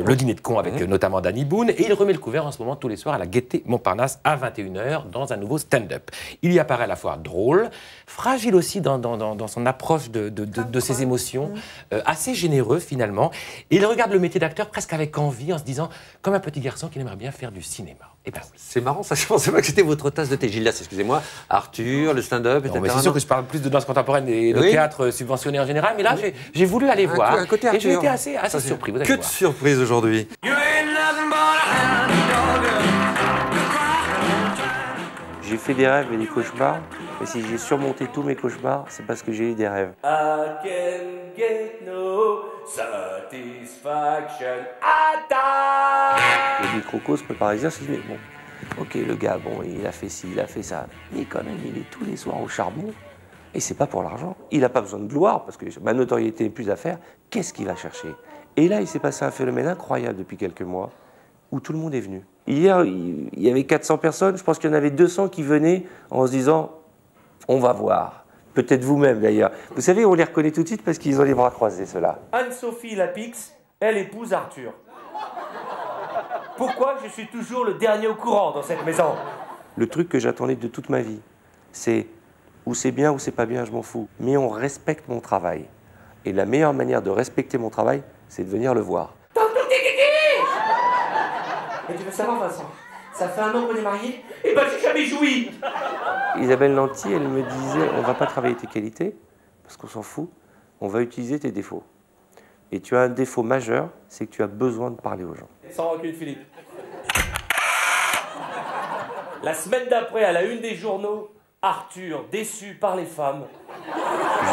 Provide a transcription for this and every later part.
le dîner de cons avec notamment Danny Boone. Et il remet le couvert en ce moment tous les soirs à la Gaîté Montparnasse à 21h dans un nouveau stand-up. Il y apparaît à la fois drôle, fragile aussi dans son approche de ses émotions, assez généreux finalement. Et il regarde le métier d'acteur presque avec envie en se disant, comme un petit garçon qui aimerait bien faire du cinéma. Et ben oui. C'est marrant, ça, je pensais pas que c'était votre tasse de thé. Gildas, excusez-moi, Arthur, le stand-up, etc. C'est sûr que je parle plus de danse contemporaine et de théâtre subventionné en général, mais là, j'ai voulu aller voir. Un côté et j'ai Arthur. été assez surpris. Vous allez Que de voir. surprises aujourd'hui. J'ai fait des rêves et des cauchemars, et si j'ai surmonté tous mes cauchemars, c'est parce que j'ai eu des rêves. I can get no satisfaction at all. Le microcosme parisien se dit, mais bon, ok, le gars, bon, il a fait ci, il a fait ça, mais quand même, il est tous les soirs au charbon, et c'est pas pour l'argent. Il n'a pas besoin de gloire, parce que ma notoriété est plus à faire. Qu'est-ce qu'il va chercher? Et là, il s'est passé un phénomène incroyable depuis quelques mois, où tout le monde est venu. Hier, il y avait 400 personnes, je pense qu'il y en avait 200 qui venaient en se disant « on va voir ». Peut-être vous-même d'ailleurs. Vous savez, on les reconnaît tout de suite parce qu'ils ont les bras croisés, ceux-là. Anne-Sophie Lapix, elle épouse Arthur. Pourquoi je suis toujours le dernier au courant dans cette maison? Le truc que j'attendais de toute ma vie, c'est ou c'est bien ou c'est pas bien, je m'en fous. Mais on respecte mon travail. Et la meilleure manière de respecter mon travail, c'est de venir le voir. Et tu veux savoir, Vincent, ça fait 1 an qu'on est mariés, et ben j'ai jamais joui. Isabelle Nanty, elle me disait, on va pas travailler tes qualités, parce qu'on s'en fout, on va utiliser tes défauts. Et tu as un défaut majeur, c'est que tu as besoin de parler aux gens. Sans rancune, Philippe. La semaine d'après, à la une des journaux, Arthur déçu par les femmes.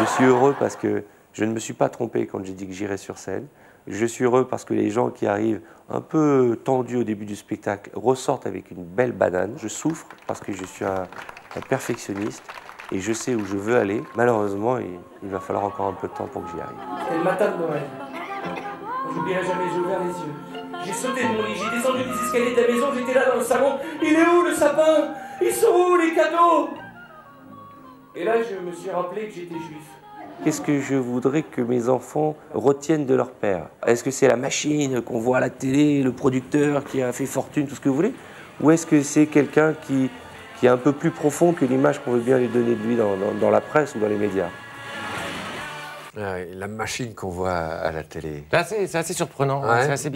Je suis heureux parce que je ne me suis pas trompé quand j'ai dit que j'irais sur scène. Je suis heureux parce que les gens qui arrivent un peu tendus au début du spectacle ressortent avec une belle banane. Je souffre parce que je suis un perfectionniste et je sais où je veux aller. Malheureusement, il va falloir encore un peu de temps pour que j'y arrive. C'était le matin de Noël. J'oublierai jamais, j'ai ouvert les yeux. J'ai sauté de mon lit, j'ai descendu les escaliers de la maison, j'étais là dans le salon. Il est où le sapin? Ils sont où les cadeaux? Et là, je me suis rappelé que j'étais juif. Qu'est-ce que je voudrais que mes enfants retiennent de leur père? Est-ce que c'est la machine qu'on voit à la télé, le producteur qui a fait fortune, tout ce que vous voulez? Ou est-ce que c'est quelqu'un qui est un peu plus profond que l'image qu'on veut bien lui donner de lui dans la presse ou dans les médias? La machine qu'on voit à la télé. Là, c'est assez surprenant, Ouais. c'est assez